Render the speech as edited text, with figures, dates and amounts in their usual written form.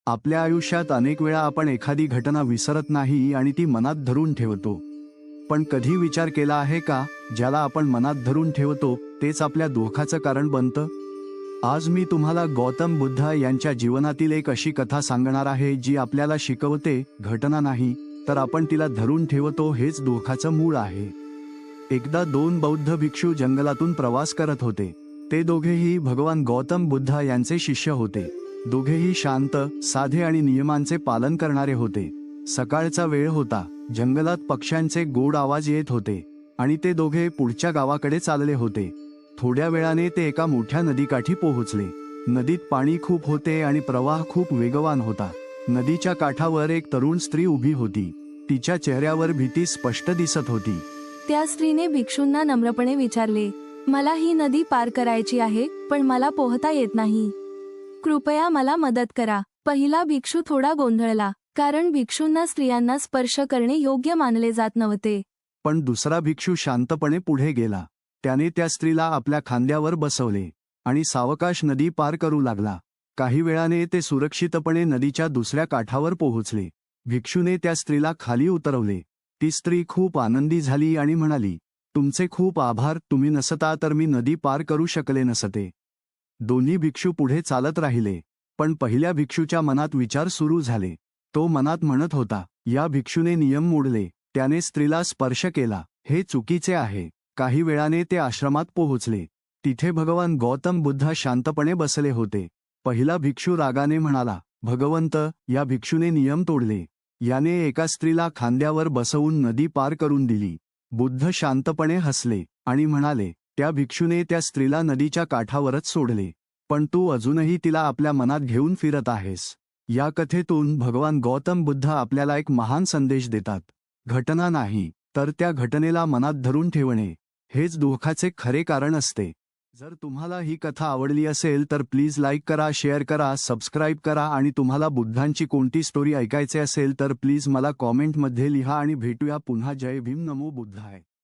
आपल्या आयुष्यात अनेक वेळा आपण एखादी घटना विसरत नाही आणि ती मनात धरून ठेवतो. पण कधी विचार केला आहे का, ज्याला आपण मनात धरून ठेवतो तेच आपल्या दुःखाचं कारण बनतं? आज मी तुम्हाला गौतम बुद्ध यांच्या जीवनातील एक अशी कथा सांगणार आहे जी आपल्याला शिकवते, घटना नाही तर आपण तिला धरून ठेवतो हेच दुःखाचं मूळ आहे. एकदा दोन बौद्ध भिक्षू जंगलातून प्रवास करत होते. ते दोघेही भगवान गौतम बुद्ध यांचे शिष्य होते. दोघेही शांत, साधे आणि नियमांचे पालन करणारे होते. सकाळचा वेळ होता. जंगलात पक्ष्यांचे गोड आवाज येत होते आणि ते दोघे पुढच्या गावाकडे चालले होते. थोड्या वेळाने ते एका मोठ्या नदीकाठी पोहोचले. नदीत पाणी खूप होते आणि प्रवाह खूप वेगवान होता. नदीच्या काठावर एक तरुण स्त्री उभी होती. तिच्या चेहऱ्यावर भीती स्पष्ट दिसत होती. त्या स्त्रीने भिक्षूंना नम्रपणे विचारले, मला ही नदी पार करायची आहे, पण मला पोहता येत नाही. कृपया मला मदत करा. पहिला भिक्षू थोडा गोंधळला, कारण भिक्षूंना स्त्रियांना स्पर्श करणे योग्य मानले जात नव्हते. पण दुसरा भिक्षू शांतपणे पुढे गेला. त्याने त्या स्त्रीला आपल्या खांद्यावर बसवले आणि सावकाश नदी पार करू लागला. काही वेळाने ते सुरक्षितपणे नदीच्या दुसऱ्या काठावर पोहोचले. भिक्षूने त्या स्त्रीला खाली उतरवले. ती स्त्री खूप आनंदी झाली आणि म्हणाली, तुमचे खूप आभार, तुम्ही नसता तर मी नदी पार करू शकले नसते. दोन्ही भिक्षू पुढे चालत राहिले. पण पहिल्या भिक्षूच्या मनात विचार सुरू झाले. तो मनात म्हणत होता, या भिक्षूने नियम मोडले, त्याने स्त्रीला स्पर्श केला, हे चुकीचे आहे. काही वेळाने ते आश्रमात पोहोचले. तिथे भगवान गौतम बुद्ध शांतपणे बसले होते. पहिला भिक्षू रागाने म्हणाला, भगवंत, या भिक्षूने नियम तोडले. याने एका स्त्रीला खांद्यावर बसवून नदी पार करून दिली. बुद्ध शांतपणे हसले आणि म्हणाले, त्या भिक्षूने त्या स्त्रीला नदीच्या काठावरच सोडले, पण तू अजूनही तिला आपल्या मनात घेऊन फिरत आहेस. या कथेतून भगवान गौतम बुद्ध आपल्याला एक महान संदेश देतात. घटना नाही तर त्या घटनेला मनात धरून ठेवणे हेच दुःखाचे खरे कारण असते. जर तुम्हाला ही कथा आवडली असेल तर प्लीज लाईक करा, शेअर करा, सबस्क्राईब करा आणि तुम्हाला बुद्धांची कोणती स्टोरी ऐकायचे असेल तर प्लीज मला कॉमेंटमध्ये लिहा आणि भेटूया पुन्हा. जय भीम, नमो बुद्धाय.